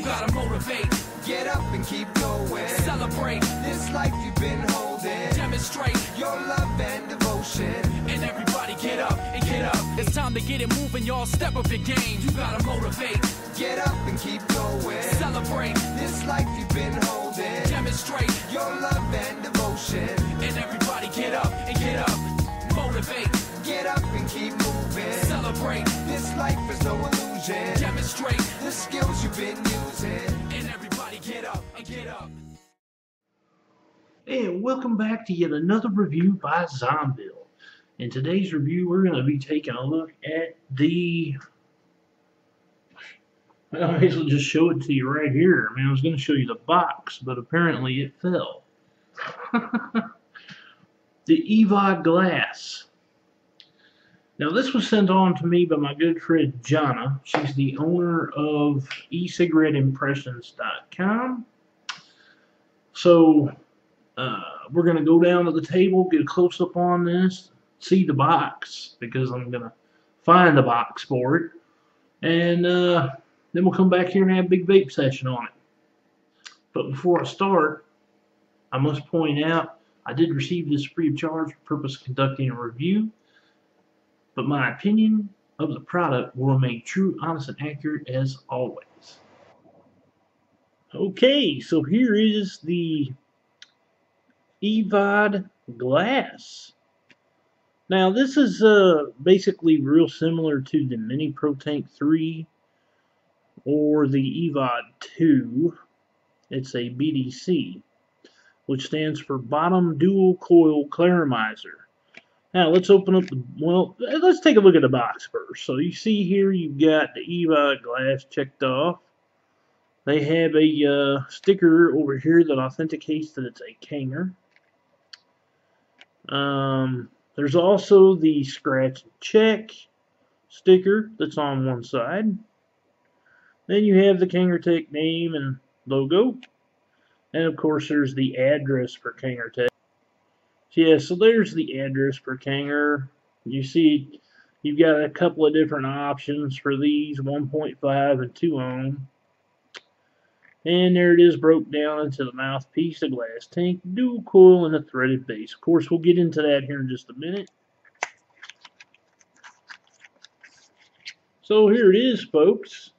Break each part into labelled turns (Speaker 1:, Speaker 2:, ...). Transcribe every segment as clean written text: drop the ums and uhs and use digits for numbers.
Speaker 1: You gotta motivate.
Speaker 2: Get up and keep going.
Speaker 1: Celebrate.
Speaker 2: This life you've been holding.
Speaker 1: Demonstrate
Speaker 2: your love and devotion.
Speaker 1: And everybody get up and get up. It's time to get it moving, y'all. Step up your game. You gotta motivate.
Speaker 2: Get up and keep going.
Speaker 1: Celebrate.
Speaker 2: This life you've been holding.
Speaker 1: Demonstrate
Speaker 2: your love and devotion.
Speaker 1: And everybody get up and get up. Motivate.
Speaker 2: Get up and keep moving.
Speaker 1: Celebrate.
Speaker 2: This life is no illusion.
Speaker 1: Demonstrate
Speaker 2: the skills you've been using.
Speaker 1: And everybody get up and get up.
Speaker 3: And welcome back to yet another review by Zombill. In today's review, we're going to be taking a look at the... I might as well just show it to you right here. I mean, I was going to show you the box, but apparently it fell. The Evod Glass. Now, this was sent on to me by my good friend Jana. She's the owner of ecigaretteimpressions.com. So, we're going to go down to the table, get a close-up on this, see the box, because I'm going to find the box for it. And then we'll come back here and have a big vape session on it. But before I start, I must point out, I did receive this free of charge for the purpose of conducting a review. But my opinion of the product will remain true, honest, and accurate as always. Okay, so here is the Evod Glass. Now this is basically real similar to the Mini Pro Tank 3 or the Evod 2. It's a BDC, which stands for Bottom Dual Coil Claramizer. Now let's open up the, well, let's take a look at the box first. So you see here you've got the Evod Glass checked off. They have a sticker over here that authenticates that it's a Kanger. There's also the scratch and check sticker that's on one side. Then you have the Kanger Tech name and logo. And of course there's the address for Kanger Tech. Yeah, so there's the address for Kanger. You see you've got a couple of different options for these, 1.5 and 2 ohm. And there it is, broke down into the mouthpiece, the glass tank, dual coil, and a threaded base. Of course, we'll get into that here in just a minute. So here it is, folks.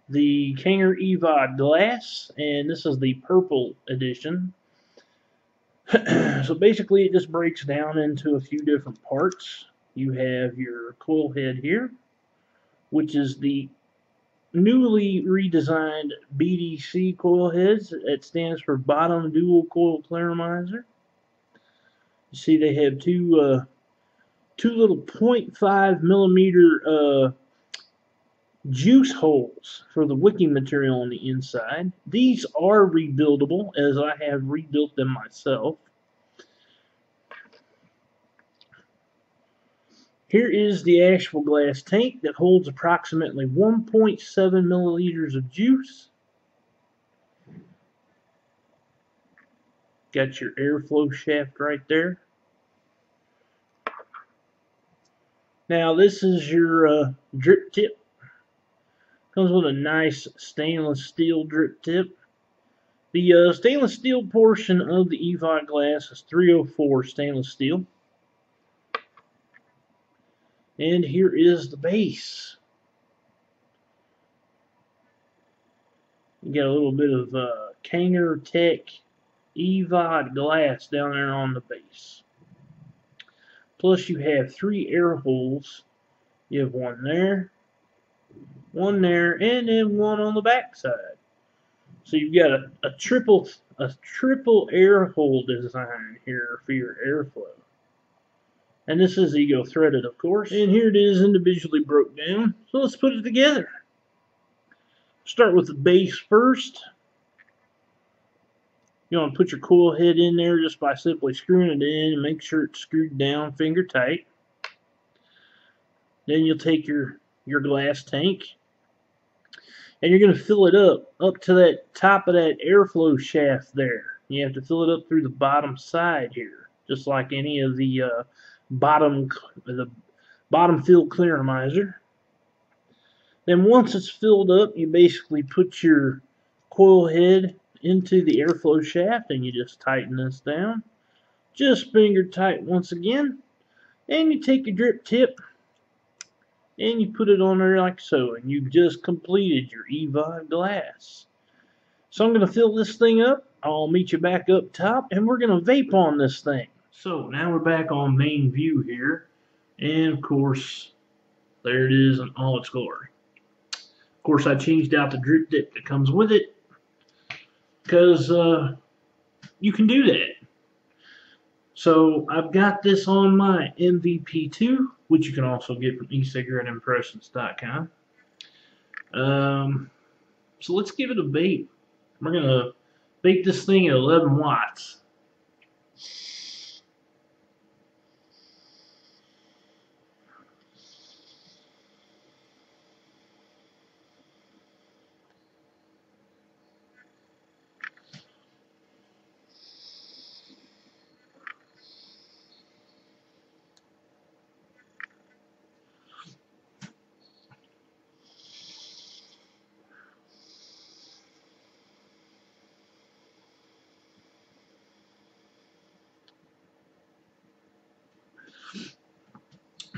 Speaker 3: The Kanger Evod Glass, and this is the purple edition. So basically it just breaks down into a few different parts. You have your coil head here, which is the newly redesigned BDC coil heads. It stands for Bottom Dual Coil Claramizer. You see they have two little 0.5 millimeter juice holes for the wicking material on the inside. These are rebuildable, as I have rebuilt them myself. Here is the actual glass tank that holds approximately 1.7 milliliters of juice. Got your airflow shaft right there. Now this is your drip tip. Comes with a nice stainless steel drip tip. The stainless steel portion of the Evod Glass is 304 stainless steel. And here is the base. You got a little bit of Kanger Tech Evod Glass down there on the base. Plus you have 3 air holes. You have one there, and then one on the back side. So you've got a triple air hole design here for your airflow. And this is ego threaded, of course. And here it is individually broke down. So let's put it together. Start with the base first. You want to put your coil head in there just by simply screwing it in and make sure it's screwed down finger tight. Then you'll take your glass tank and you're going to fill it up to that top of that airflow shaft there. You have to fill it up through the bottom side here, just like any of the bottom fill claramizer. Then once it's filled up, you basically put your coil head into the airflow shaft and you just tighten this down. Just finger tight once again. And you take your drip tip and you put it on there like so. And you've just completed your Evod Glass. So I'm going to fill this thing up. I'll meet you back up top and we're going to vape on this thing. So now we're back on main view here. And of course, there it is in all its glory. Of course, I changed out the drip tip that comes with it because you can do that. So I've got this on my MVP2, which you can also get from E-Cigaretteimpressions.com. So let's give it a vape. We're going to vape this thing at 11 watts.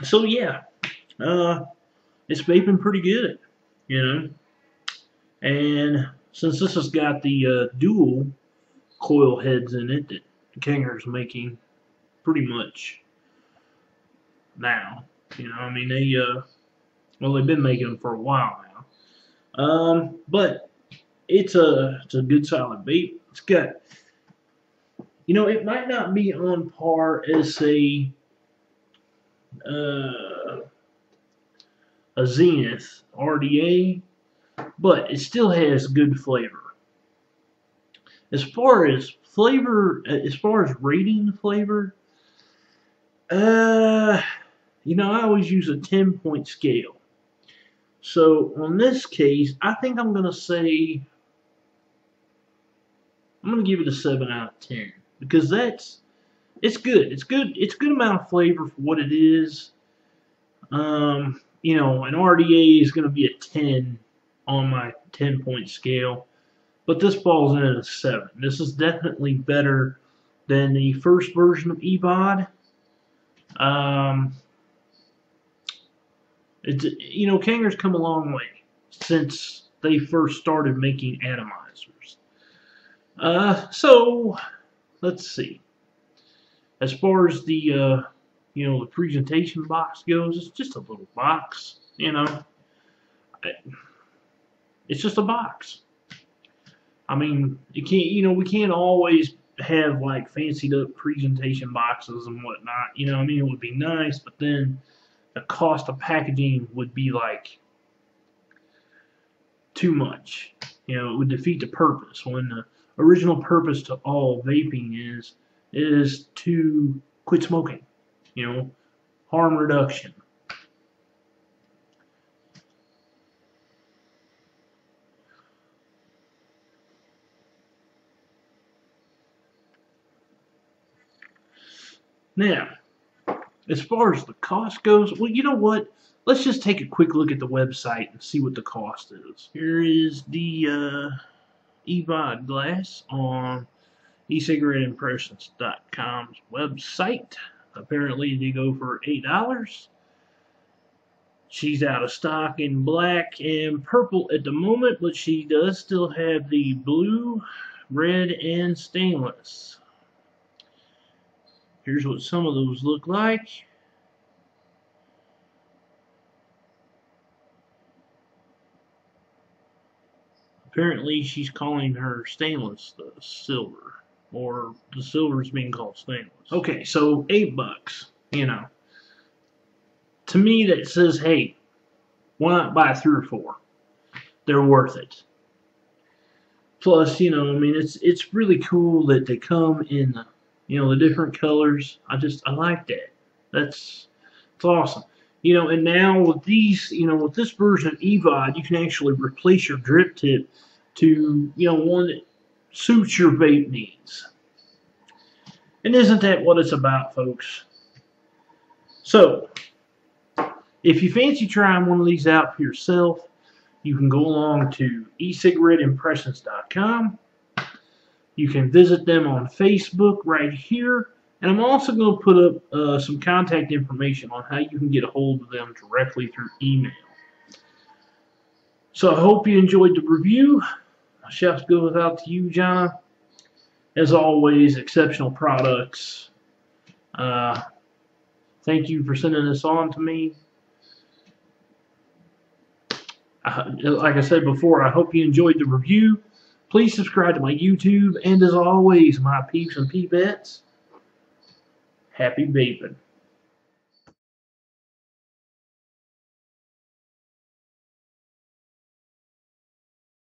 Speaker 3: So yeah, it's vaping pretty good, you know. And since this has got the dual coil heads in it that Kanger's making pretty much now, you know, I mean well, they've been making them for a while now. But it's a good solid vape. It's got, you know, it might not be on par as a Zenith RDA, but it still has good flavor. As far as flavor, as far as rating flavor, you know, I always use a 10-point scale. So on this case, I think I'm gonna say I'm gonna give it a 7 out of 10 because it's good. It's good. It's a good amount of flavor for what it is. You know, an RDA is going to be a 10 on my 10-point scale, but this falls in at a 7. This is definitely better than the first version of Evod. You know, Kanger's come a long way since they first started making atomizers. So let's see. As far as the you know, the presentation box goes, it's just a little box, you know. It's just a box. I mean, you can't, you know, we can't always have like fancied up presentation boxes and whatnot. You know, I mean, it would be nice, but then the cost of packaging would be like too much. You know, it would defeat the purpose when the original purpose to all vaping is to quit smoking. You know, harm reduction. Now, as far as the cost goes, well, you know what? Let's just take a quick look at the website and see what the cost is. Here is the Evod Glass on E-Cigaretteimpressions.com's website. Apparently they go for $8. She's out of stock in black and purple at the moment, but she does still have the blue, red, and stainless. Here's what some of those look like. Apparently she's calling her stainless the silver, or the silver is being called stainless. Okay, so $8, you know. To me that says, hey, why not buy 3 or 4? They're worth it. Plus, you know, I mean, it's really cool that they come in, you know, the different colors. I like that. It's awesome. You know, and now with these, you know, with this version of Evod, you can actually replace your drip tip to, you know, one that suits your vape needs. And isn't that what it's about, folks? So, if you fancy trying one of these out for yourself, you can go along to ecigaretteimpressions.com. You can visit them on Facebook right here. And I'm also going to put up some contact information on how you can get a hold of them directly through email. So I hope you enjoyed the review. My shouts go without to you, Jana. As always, exceptional products. Thank you for sending this on to me. Like I said before, I hope you enjoyed the review. Please subscribe to my YouTube. And as always, my peeps and peepettes, happy vaping.